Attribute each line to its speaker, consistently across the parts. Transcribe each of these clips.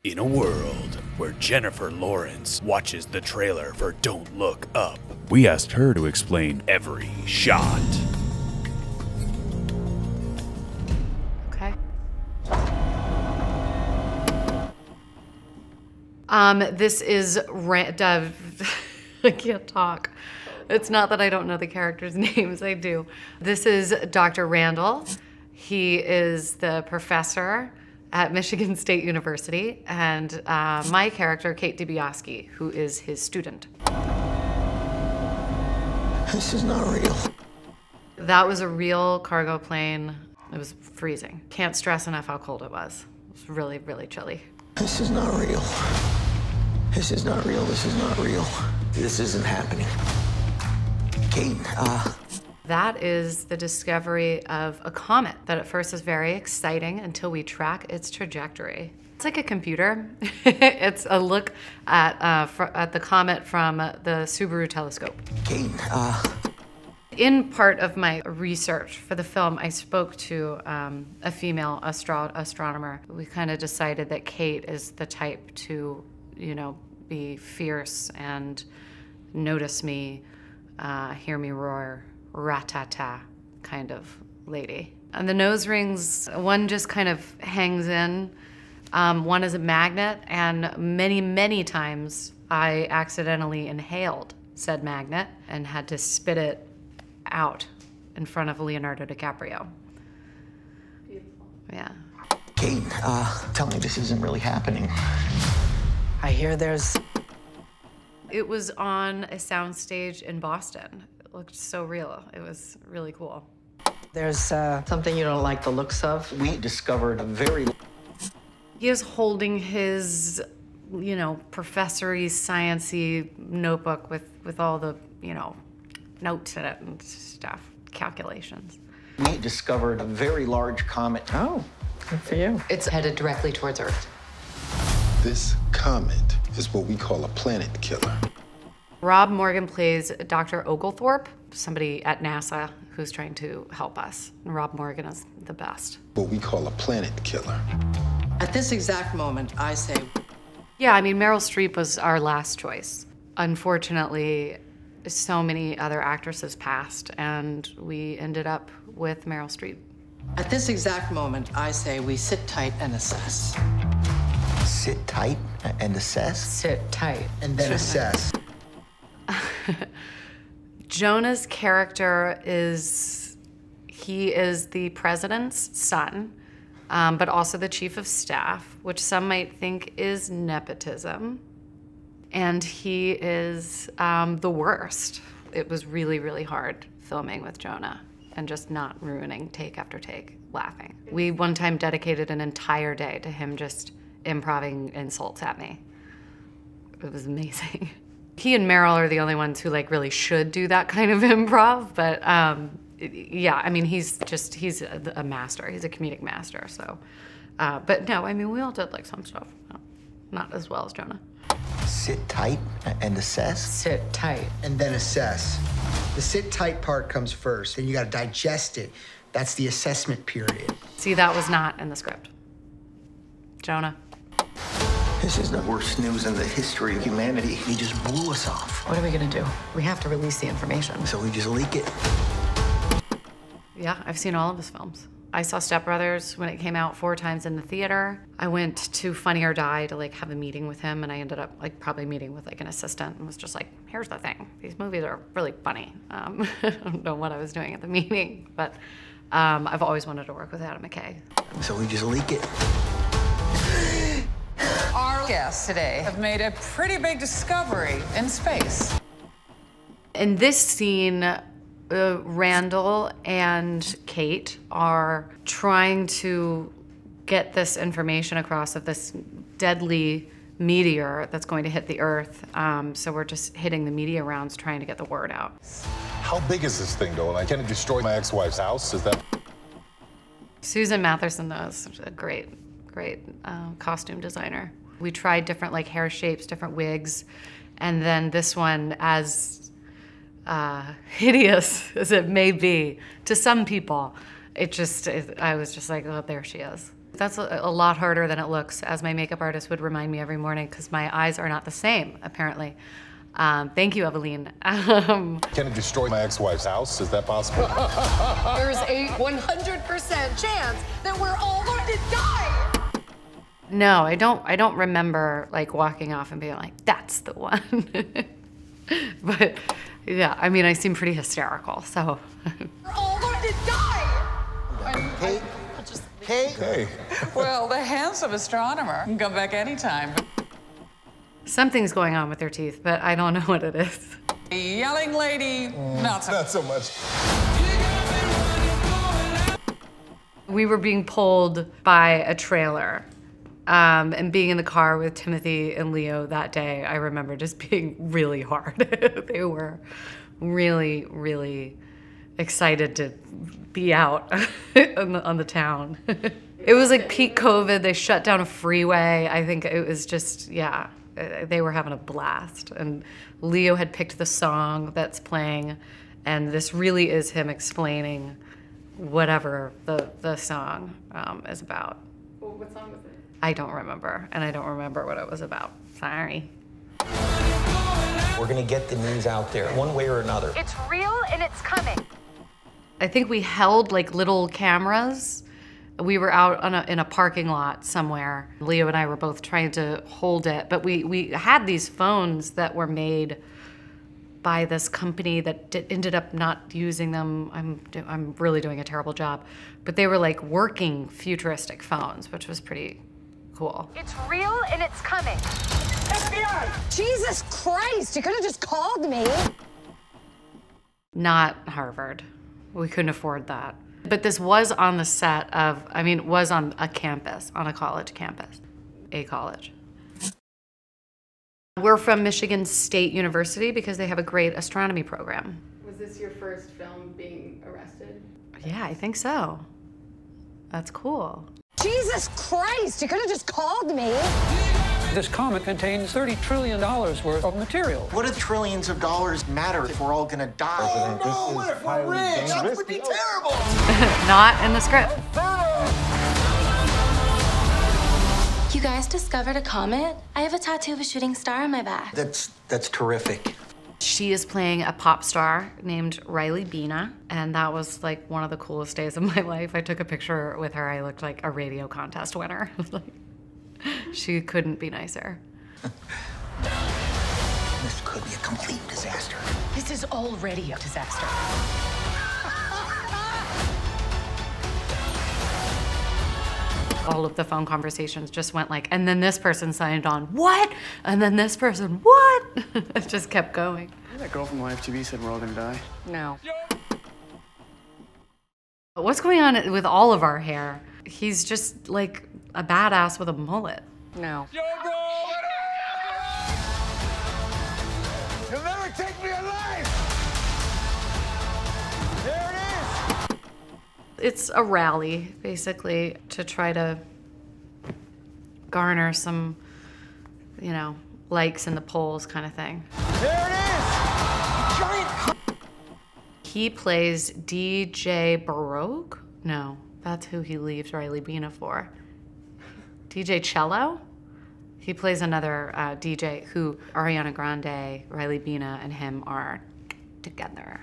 Speaker 1: In a world where Jennifer Lawrence watches the trailer for Don't Look Up, we asked her to explain every shot.
Speaker 2: Okay. This is I can't talk. It's not that I don't know the characters' names, I do. This is Dr. Randall. He is the professor at Michigan State University, and my character, Kate Dibiasky, who is his student.
Speaker 3: This is not real.
Speaker 2: That was a real cargo plane. It was freezing. Can't stress enough how cold it was. It was really, really chilly.
Speaker 3: This is not real. This is not real. This is not real. This isn't happening. Kate,
Speaker 2: That is the discovery of a comet that at first is very exciting until we track its trajectory. It's like a computer. It's a look at the comet from the Subaru telescope.
Speaker 3: Kate,
Speaker 2: In part of my research for the film, I spoke to a female astronomer. We kind of decided that Kate is the type to, be fierce and notice me, hear me roar, rat-ta-ta kind of lady. And the nose rings, one just kind of hangs in. One is a magnet, and many, many times I accidentally inhaled said magnet and had to spit it out in front of Leonardo DiCaprio. Beautiful. Yeah.
Speaker 3: Kate, tell me this isn't really happening.
Speaker 4: I hear there's...
Speaker 2: It was on a soundstage in Boston. It looked so real. It was really cool.
Speaker 4: There's something you don't like the looks of.
Speaker 3: We discovered a very...
Speaker 2: He is holding his, professory, science-y notebook with all the, notes in it and stuff, calculations.
Speaker 3: We discovered a very large comet.
Speaker 4: Oh, good for you.
Speaker 5: It's headed directly towards Earth.
Speaker 6: This comet is what we call a planet killer.
Speaker 2: Rob Morgan plays Dr. Oglethorpe, somebody at NASA who's trying to help us. And Rob Morgan is the best.
Speaker 6: What we call a planet killer.
Speaker 4: At this exact moment, I say...
Speaker 2: Yeah, Meryl Streep was our last choice. Unfortunately, so many other actresses passed, and we ended up with Meryl Streep.
Speaker 4: At this exact moment, I say we sit tight and assess.
Speaker 3: Sit tight and assess?
Speaker 5: Sit tight.
Speaker 3: And then assess.
Speaker 2: Jonah's character is the president's son, but also the chief of staff, which some might think is nepotism. And he is the worst. It was really, really hard filming with Jonah and just not ruining take after take, laughing. We one time dedicated an entire day to him just improvising insults at me. It was amazing. He and Meryl are the only ones who really should do that kind of improv, but yeah, he's a master. He's a comedic master, so. But no, we all did some stuff. Not as well as Jonah.
Speaker 3: Sit tight and assess?
Speaker 5: Sit tight.
Speaker 7: And then assess. The sit tight part comes first, then you gotta digest it. That's the assessment period.
Speaker 2: See, that was not in the script. Jonah.
Speaker 3: This is the worst news in the history of humanity. He just blew us off.
Speaker 5: What are we gonna do? We have to release the information.
Speaker 3: So we just leak it.
Speaker 2: Yeah, I've seen all of his films. I saw Step Brothers when it came out 4 times in the theater. I went to Funny or Die to have a meeting with him, and I ended up probably meeting with an assistant and was just here's the thing. These movies are really funny. I don't know what I was doing at the meeting, but I've always wanted to work with Adam McKay.
Speaker 3: So we just leak it.
Speaker 5: Our guests today have made a pretty big discovery in space.
Speaker 2: In this scene, Randall and Kate are trying to get this information across of this deadly meteor that's going to hit the Earth. So we're just hitting the media rounds trying to get the word out.
Speaker 6: How big is this thing, though? Can it destroy my ex-wife's house? Is that...
Speaker 2: Susan Matherson, though, is a great costume designer. We tried different hair shapes, different wigs, and then this one, as hideous as it may be to some people, I was just oh, there she is. That's a lot harder than it looks, as my makeup artist would remind me every morning, because my eyes are not the same, apparently. Thank you, Eveline.
Speaker 6: Can it destroy my ex-wife's house? Is that possible?
Speaker 4: There's a 100% chance that we're all going to die.
Speaker 2: No, I don't remember like walking off and being like, that's the one. But yeah, I mean, I seem pretty hysterical, so.
Speaker 4: We're all going to die.
Speaker 7: Kate? Kate?
Speaker 6: Hey.
Speaker 5: Well, the handsome astronomer can come back anytime.
Speaker 2: Something's going on with their teeth, but I don't know what it is.
Speaker 5: The yelling lady, not so.
Speaker 6: Not so much.
Speaker 2: We were being pulled by a trailer. And being in the car with Timothy and Leo that day, I remember just being really hard. They were really, really excited to be out on the town. It was like peak COVID. They shut down a freeway. I think it was just, yeah, they were having a blast. And Leo had picked the song that's playing, and this really is him explaining whatever the song is about.
Speaker 8: Well, what song was it?
Speaker 2: I don't remember, and I don't remember what it was about. Sorry.
Speaker 3: We're gonna get the news out there, one way or another.
Speaker 8: It's real and it's coming.
Speaker 2: I think we held like little cameras. We were out in a parking lot somewhere. Leo and I were both trying to hold it, but we had these phones that were made by this company that ended up not using them. I'm really doing a terrible job, but they were like working futuristic phones, which was pretty cool.
Speaker 8: It's real and it's coming. FBI!
Speaker 9: Jesus Christ, you could have just called me.
Speaker 2: Not Harvard. We couldn't afford that. But this was on the set of, I mean, it was on a campus, on a college campus, a college. We're from Michigan State University because they have a great astronomy program.
Speaker 8: Was this your first film being arrested?
Speaker 2: Yeah, I think so. That's cool.
Speaker 9: Jesus Christ, you could have just called me.
Speaker 10: This comet contains $30 trillion worth of material.
Speaker 7: What do trillions of dollars matter if we're all gonna die?
Speaker 6: Oh, no, what if we're rich? That would be terrible.
Speaker 2: Not in the script.
Speaker 11: You guys discovered a comet? I have a tattoo of a shooting star on my back.
Speaker 3: That's terrific.
Speaker 2: She is playing a pop star named Riley Bina, and that was like one of the coolest days of my life. I took a picture with her. I looked like a radio contest winner. She couldn't be nicer.
Speaker 3: This could be a complete disaster.
Speaker 4: This is already a disaster.
Speaker 2: All of the phone conversations just went like, and then this person signed on, what? And then this person, what? It just kept going.
Speaker 12: That girl from Live TV said we're all gonna die.
Speaker 2: No. What's going on with all of our hair? He's just like a badass with a mullet.
Speaker 4: No.
Speaker 6: Yo, bro! You'll never take me alive! There it is!
Speaker 2: It's a rally, basically, to try to garner some, you know, likes in the polls kind of thing.
Speaker 6: There it is! Giant!
Speaker 2: He plays DJ Baroque? No, that's who he leaves Riley Bina for. DJ Cello? He plays another DJ who Ariana Grande, Riley Bina, and him are together.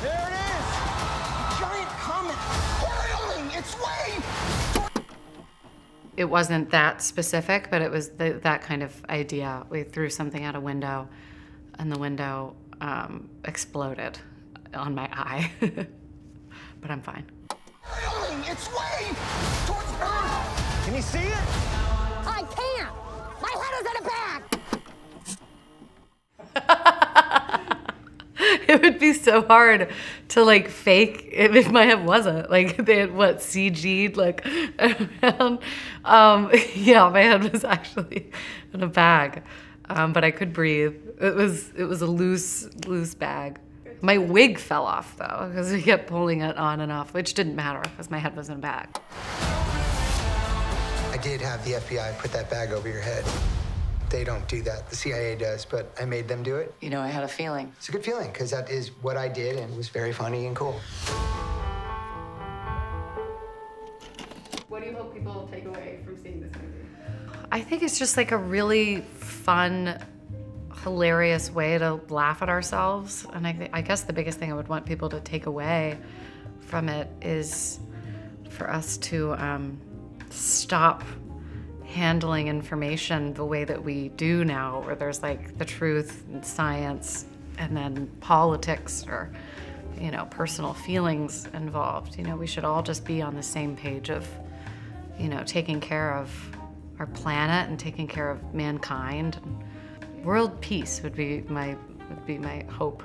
Speaker 6: There it is! Giant comet! Whirling its way!
Speaker 2: It wasn't that specific, but it was that kind of idea. We threw something out a window, and the window exploded on my eye. But I'm fine.
Speaker 6: Whirling its way towards Earth! Can you see it?
Speaker 9: I can't. My head is in a bag.
Speaker 2: It would be so hard to like fake if my head wasn't. Like they had what, CG'd like around. Yeah, my head was actually in a bag. But I could breathe. It was a loose bag. My wig fell off though, because we kept pulling it on and off, which didn't matter because my head was in a bag.
Speaker 7: I did have the FBI put that bag over your head. They don't do that. The CIA does, but I made them do it.
Speaker 4: You know, I had a feeling.
Speaker 7: It's a good feeling, because that is what I did, and it was very funny and cool.
Speaker 8: What do you hope people take
Speaker 2: I think it's just like a really fun, hilarious way to laugh at ourselves. And I guess the biggest thing I would want people to take away from it is for us to stop handling information the way that we do now, where there's like the truth and science and then politics or, you know, personal feelings involved. You know, we should all just be on the same page of, you know, taking care of our planet and taking care of mankind. World peace would be my hope.